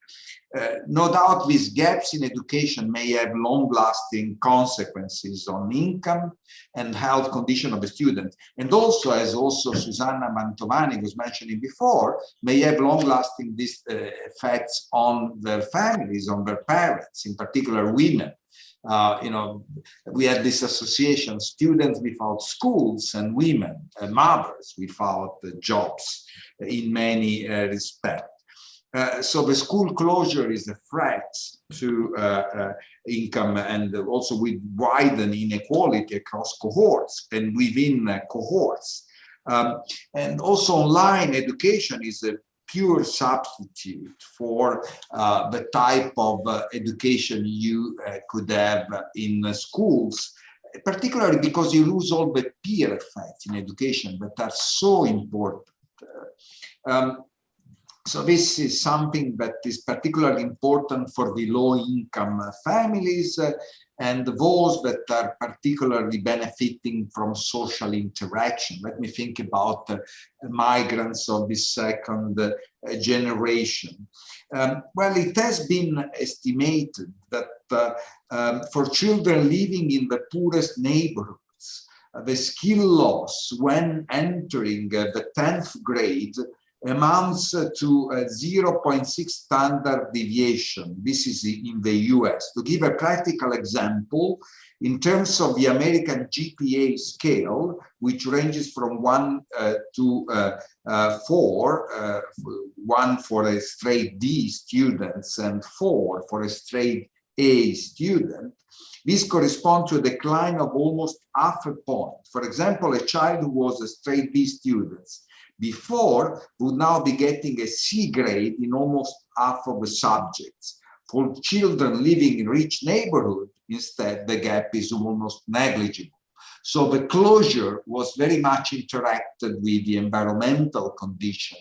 No doubt these gaps in education may have long-lasting consequences on income and health condition of the student. And also, as also Susanna Mantovani was mentioning before, may have long-lasting effects on their families, on their parents, in particular women. We have this association, students without schools and women, mothers without jobs in many respects. So the school closure is a threat to income, and also with widen inequality across cohorts and within cohorts. And also online education is a pure substitute for the type of education you could have in schools, particularly because you lose all the peer effects in education that are so important. So this is something that is particularly important for the low-income families and those that are particularly benefiting from social interaction. Let me think about migrants of the second generation. Well, it has been estimated that for children living in the poorest neighborhoods, the skill loss when entering the 10th grade amounts to 0.6 standard deviation. This is in the US. To give a practical example, in terms of the American GPA scale, which ranges from 1 to 4, 1 for a straight D students and 4 for a straight A student, this corresponds to a decline of almost half a point. For example, a child who was a straight B student before would now be getting a C grade in almost half of the subjects. For children living in rich neighborhoods, instead, the gap is almost negligible. So the closure was very much interacted with the environmental condition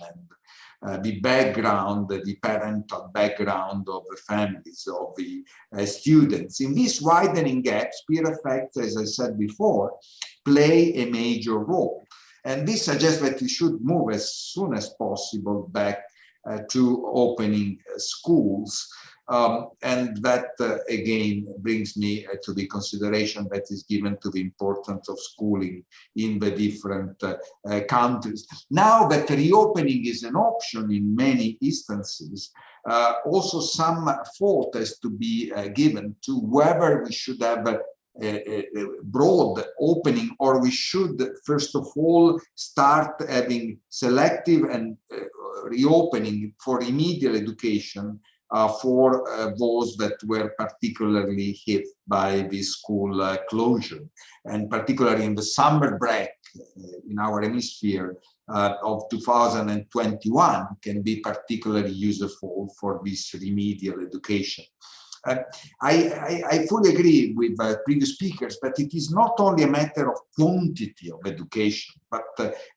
and the background, the parental background of the families, of the students. In this widening gaps, peer effects, as I said before, play a major role. And this suggests that we should move as soon as possible back to opening schools. And that, again, brings me to the consideration that is given to the importance of schooling in the different countries. Now that reopening is an option in many instances, also some thought has to be given to whether we should have a broad opening, or we should first of all start having selective and reopening for remedial education for those that were particularly hit by this school closure. And particularly in the summer break in our hemisphere of 2021 can be particularly useful for this remedial education. I fully agree with previous speakers, but it is not only a matter of quantity of education, but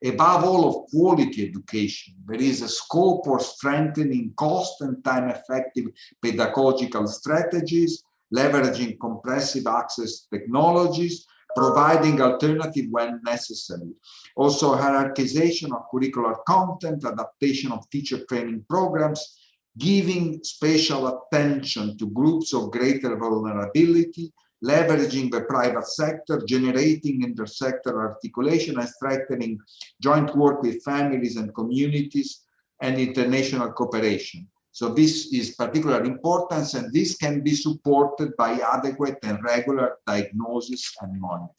above all of quality education. There is a scope for strengthening cost and time-effective pedagogical strategies, leveraging comprehensive access technologies, providing alternative when necessary. Also, hierarchization of curricular content, adaptation of teacher training programs, giving special attention to groups of greater vulnerability, leveraging the private sector, generating intersector articulation, and strengthening joint work with families and communities, and international cooperation. So this is particular importance, and this can be supported by adequate and regular diagnosis and monitoring.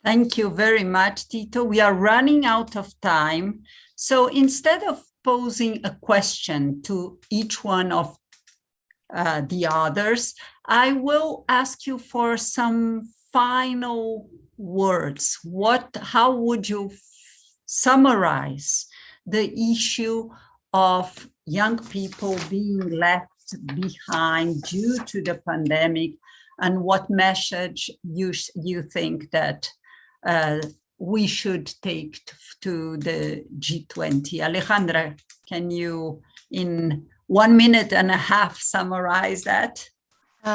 Thank you very much, Tito. We are running out of time. So instead of posing a question to each one of the others, I will ask you for some final words. How would you summarize the issue of young people being left behind due to the pandemic, and what message you think that we should take to the G20? Alejandra, can you in 1.5 minutes summarize that?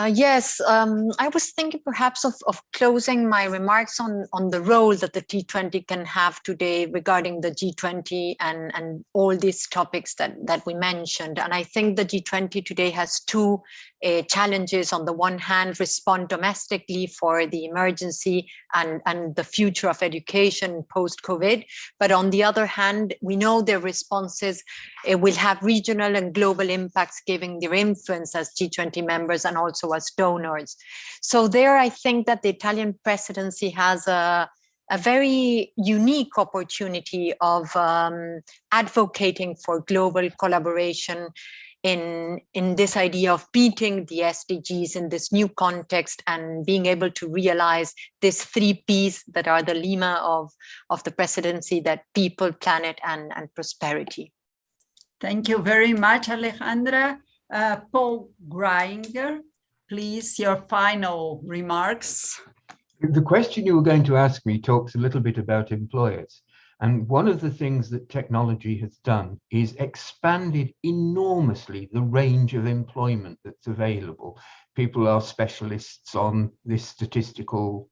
Yes, I was thinking perhaps of closing my remarks on the role that the T20 can have today regarding the G20 and all these topics that we mentioned. And I think the G20 today has two challenges. On the one hand, respond domestically for the emergency and the future of education post-COVID. But on the other hand, we know their responses will have regional and global impacts, given their influence as G20 members and also as donors. So there, I think that the Italian presidency has a very unique opportunity of advocating for global collaboration in this idea of beating the SDGs in this new context and being able to realize these 3 Ps that are the lema of the presidency, that people, planet, and prosperity. Thank you very much, Alejandra. Paul Grainger, please, your final remarks. The question you were going to ask me talks a little bit about employers. And one of the things that technology has done is expanded enormously the range of employment that's available. People are specialists on this statistical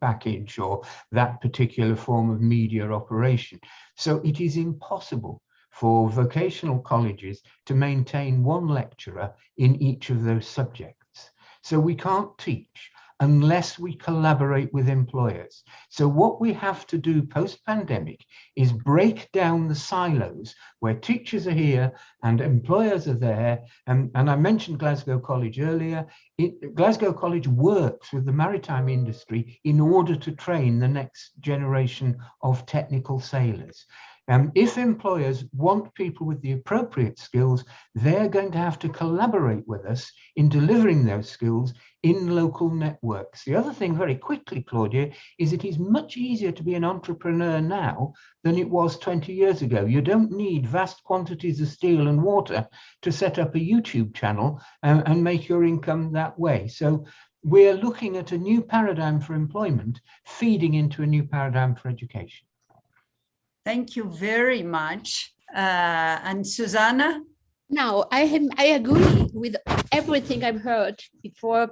package or that particular form of media operation. So it is impossible for vocational colleges to maintain one lecturer in each of those subjects. So we can't teach unless we collaborate with employers. So what we have to do post-pandemic is break down the silos where teachers are here and employers are there. And I mentioned Glasgow College earlier. Glasgow College works with the maritime industry in order to train the next generation of technical sailors. If employers want people with the appropriate skills, they're going to have to collaborate with us in delivering those skills in local networks. The other thing, very quickly, Claudia, is it is much easier to be an entrepreneur now than it was 20 years ago. You don't need vast quantities of steel and water to set up a YouTube channel and make your income that way. So we're looking at a new paradigm for employment, feeding into a new paradigm for education. Thank you very much. And Susanna? Now, I agree with everything I've heard before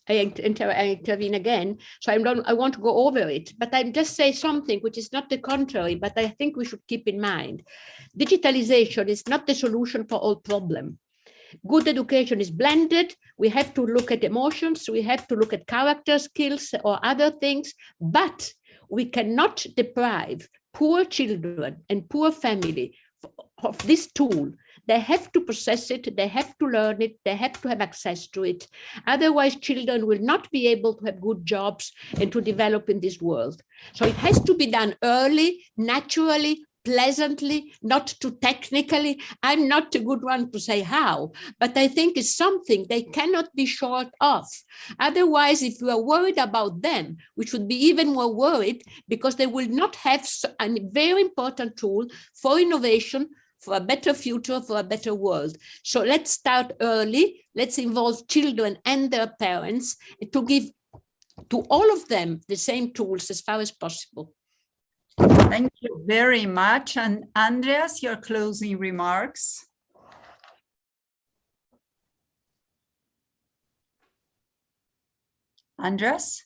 I intervene again. So I want to go over it, but I just say something which is not the contrary, but I think we should keep in mind. Digitalization is not the solution for all problems. Good education is blended. We have to look at emotions. We have to look at character skills or other things, but we cannot deprive poor children and poor family of this tool. They have to process it, they have to learn it, they have to have access to it. Otherwise, children will not be able to have good jobs and to develop in this world. So it has to be done early, naturally, pleasantly, not too technically. I'm not a good one to say how, but I think it's something they cannot be short of. Otherwise, if we are worried about them, we should be even more worried, because they will not have a very important tool for innovation, for a better future, for a better world. So let's start early. Let's involve children and their parents to give to all of them the same tools as far as possible. Thank you very much. And Andreas, your closing remarks. Andreas?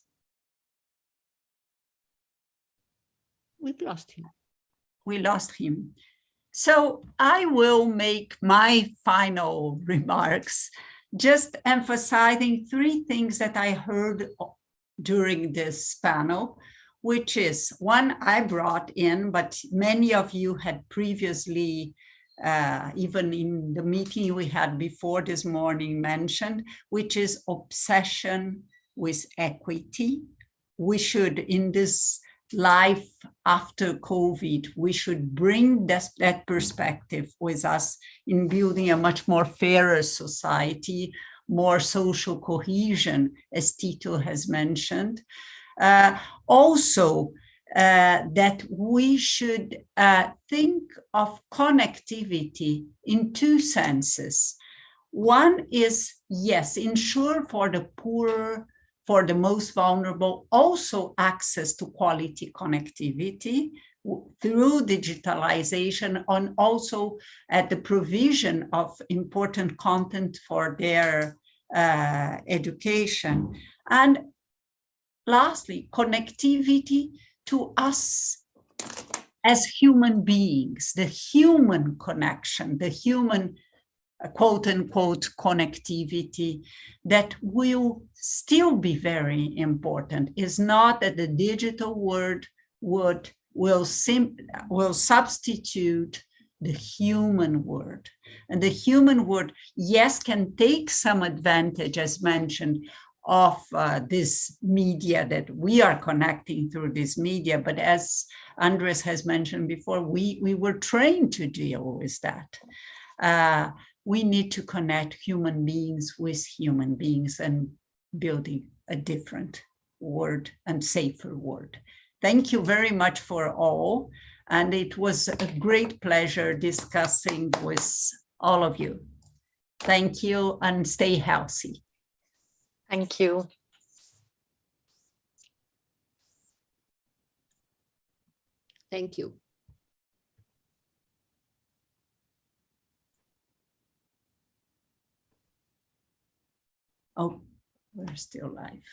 We've lost him. We lost him. So I will make my final remarks, just emphasizing three things that I heard during this panel, which is one I brought in, but many of you had previously, even in the meeting we had before this morning, mentioned, which is obsession with equity. We should, in this life after COVID, we should bring that perspective with us in building a much more fairer society, more social cohesion, as Tito has mentioned. Also, that we should think of connectivity in two senses. One is, yes, ensure for the poorer, for the most vulnerable, also access to quality connectivity through digitalization, and also at the provision of important content for their education. And lastly, connectivity to us as human beings, the human connection, the human quote unquote connectivity that will still be very important. Is not that the digital world will substitute the human word. And the human word, yes, can take some advantage, as mentioned, of this media that we are connecting through this media. But as Andres has mentioned before, we were trained to deal with that. We need to connect human beings with human beings and building a different world and safer world. Thank you very much for all. And it was a great pleasure discussing with all of you. Thank you and stay healthy. Thank you. Thank you. Oh, we're still live.